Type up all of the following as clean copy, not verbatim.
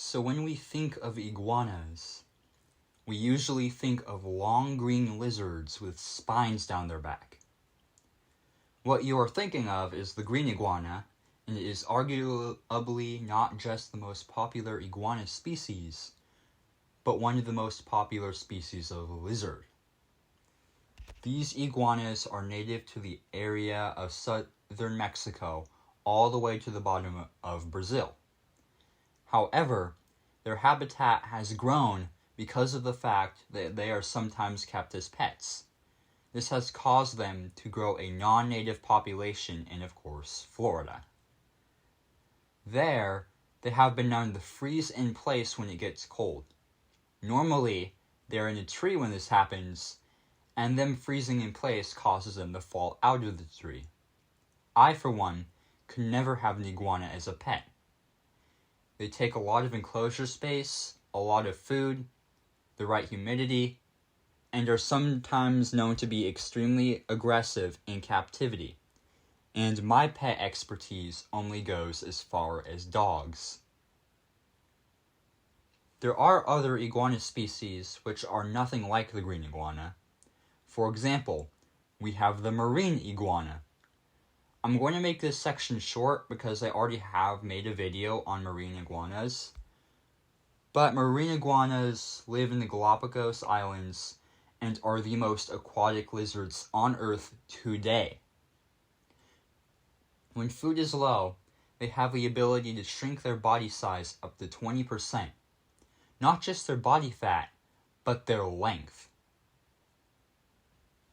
So when we think of iguanas, we usually think of long green lizards with spines down their back. What you are thinking of is the green iguana, and it is arguably not just the most popular iguana species, but one of the most popular species of lizard. These iguanas are native to the area of southern Mexico all the way to the bottom of Brazil. However, their habitat has grown because of the fact that they are sometimes kept as pets. This has caused them to grow a non-native population in, of course, Florida. There, they have been known to freeze in place when it gets cold. Normally, they're in a tree when this happens, and them freezing in place causes them to fall out of the tree. I, for one, could never have an iguana as a pet. They take a lot of enclosure space, a lot of food, the right humidity, and are sometimes known to be extremely aggressive in captivity. And my pet expertise only goes as far as dogs. There are other iguana species which are nothing like the green iguana. For example, we have the marine iguana. I'm going to make this section short because I already have made a video on marine iguanas. But marine iguanas live in the Galapagos Islands and are the most aquatic lizards on Earth today. When food is low, they have the ability to shrink their body size up to 20%. Not just their body fat, but their length.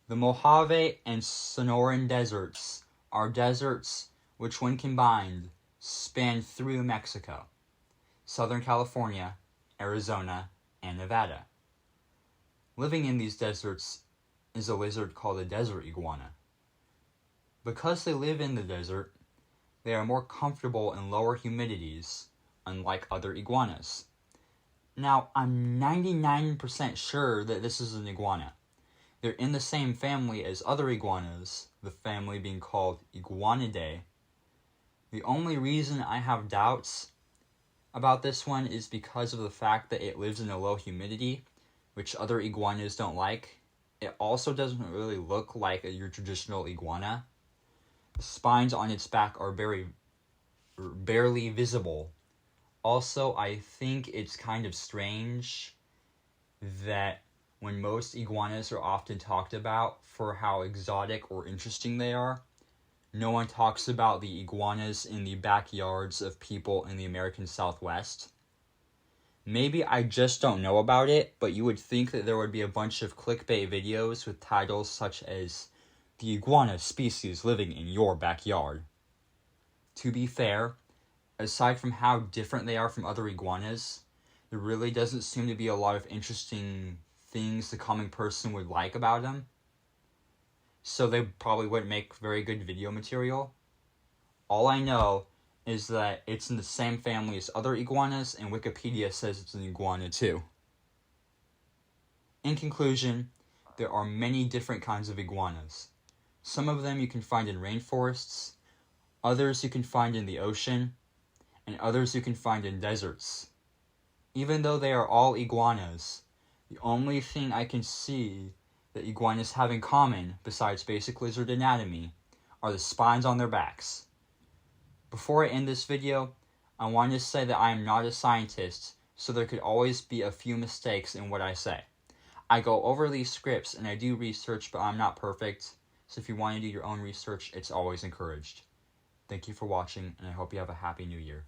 The Mojave and Sonoran deserts are deserts which, when combined, span through Mexico, Southern California, Arizona, and Nevada. Living in these deserts is a lizard called a desert iguana. Because they live in the desert, they are more comfortable in lower humidities, unlike other iguanas. Now, I'm 99% sure that this is an iguana. They're in the same family as other iguanas, the family being called Iguanidae. The only reason I have doubts about this one is because of the fact that it lives in a low humidity, which other iguanas don't like. It also doesn't really look like your traditional iguana. The spines on its back are barely visible. Also, I think it's kind of strange that when most iguanas are often talked about for how exotic or interesting they are, no one talks about the iguanas in the backyards of people in the American Southwest. Maybe I just don't know about it, but you would think that there would be a bunch of clickbait videos with titles such as "The Iguana Species Living in Your Backyard." To be fair, aside from how different they are from other iguanas, there really doesn't seem to be a lot of interesting things the common person would like about them. So they probably wouldn't make very good video material. All I know is that it's in the same family as other iguanas, and Wikipedia says it's an iguana too. In conclusion, there are many different kinds of iguanas. Some of them you can find in rainforests, others you can find in the ocean, and others you can find in deserts. Even though they are all iguanas, the only thing I can see that iguanas have in common, besides basic lizard anatomy, are the spines on their backs. Before I end this video, I want to say that I am not a scientist, so there could always be a few mistakes in what I say. I go over these scripts and I do research, but I'm not perfect, so if you want to do your own research, it's always encouraged. Thank you for watching, and I hope you have a happy new year.